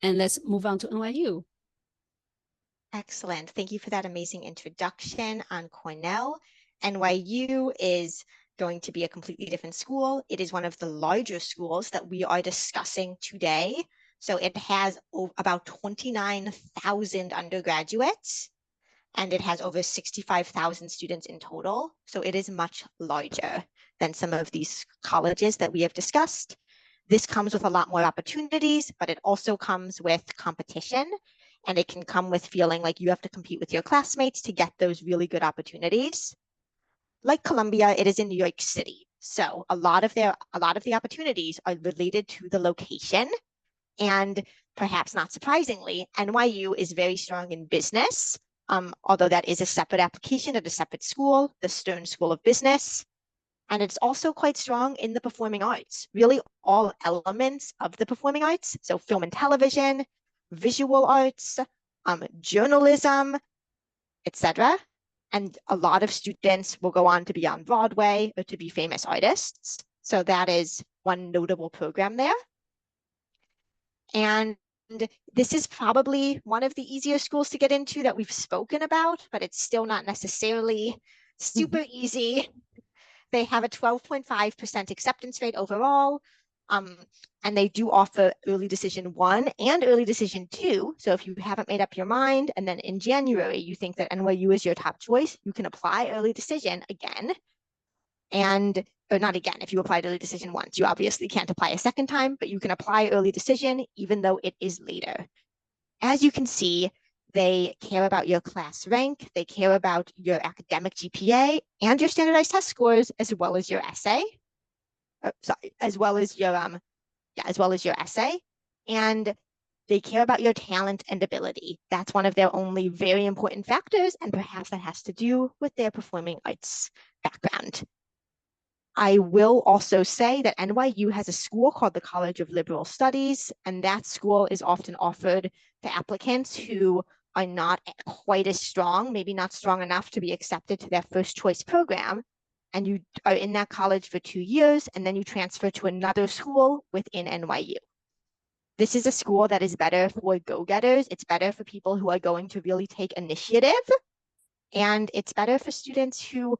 And let's move on to NYU. Excellent. Thank you for that amazing introduction on Cornell. NYU is going to be a completely different school. It is one of the larger schools that we are discussing today. So it has about 29,000 undergraduates, and it has over 65,000 students in total. So it is much larger than some of these colleges that we have discussed. This comes with a lot more opportunities, but it also comes with competition. And it can come with feeling like you have to compete with your classmates to get those really good opportunities. Like Columbia, it is in New York City. So a lot of the opportunities are related to the location. And perhaps not surprisingly, NYU is very strong in business, although that is a separate application at a separate school, the Stern School of Business. And it's also quite strong in the performing arts, really all elements of the performing arts. So film and television, visual arts, journalism, etc. And a lot of students will go on to be on Broadway or to be famous artists. So that is one notable program there. And this is probably one of the easier schools to get into that we've spoken about, but it's still not necessarily super easy. They have a 12.5% acceptance rate overall. And they do offer early decision 1 and early decision 2. So if you haven't made up your mind and then in January you think that NYU is your top choice, you can apply early decision again. Or not again, if you applied early decision once, you obviously can't apply a second time, but you can apply early decision even though it is later. As you can see, they care about your class rank, they care about your academic GPA and your standardized test scores, as well as your essay. As well as your essay. And they care about your talent and ability. That's one of their only very important factors, and perhaps that has to do with their performing arts background. I will also say that NYU has a school called the College of Liberal Studies, and that school is often offered to applicants who are not quite as strong, maybe not strong enough to be accepted to their first choice program. And you are in that college for 2 years, and then you transfer to another school within NYU. This is a school that is better for go-getters. It's better for people who are going to really take initiative. And it's better for students who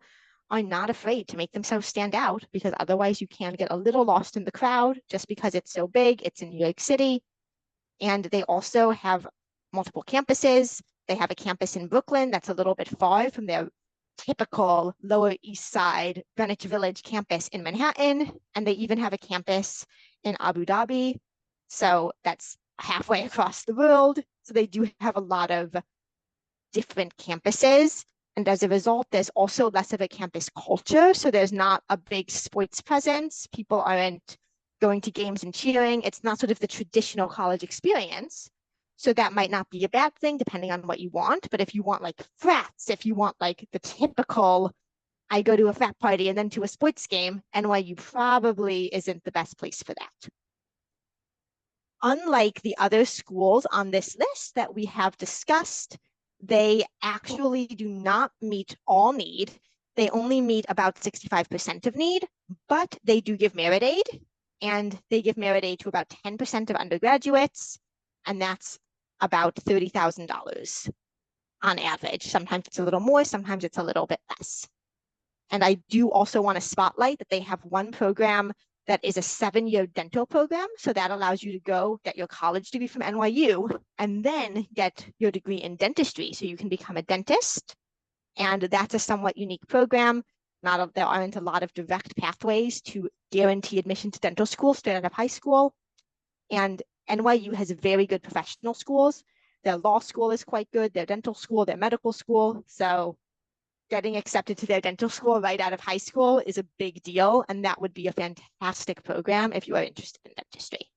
are not afraid to make themselves stand out, because otherwise you can get a little lost in the crowd just because it's so big. It's in New York City. And they also have multiple campuses. They have a campus in Brooklyn that's a little bit far from their typical Lower East Side Greenwich Village campus in Manhattan. And they even have a campus in Abu Dhabi. So that's halfway across the world. So they do have a lot of different campuses. And as a result, there's also less of a campus culture. So there's not a big sports presence. People aren't going to games and cheering. It's not sort of the traditional college experience. So that might not be a bad thing depending on what you want. But if you want like frats, if you want like the typical, I go to a frat party and then to a sports game, NYU probably isn't the best place for that. Unlike the other schools on this list that we have discussed, they actually do not meet all need. They only meet about 65% of need, but they do give merit aid, and they give merit aid to about 10% of undergraduates, and that's about $30,000 on average. Sometimes it's a little more, sometimes it's a little bit less. And I do also want to spotlight that they have one program that is a 7-year dental program. So that allows you to go get your college degree from NYU and then get your degree in dentistry. So you can become a dentist. And that's a somewhat unique program. There aren't a lot of direct pathways to guarantee admission to dental school straight out of high school. And NYU has very good professional schools. Their law school is quite good, their dental school, their medical school. So getting accepted to their dental school right out of high school is a big deal. And that would be a fantastic program if you are interested in dentistry.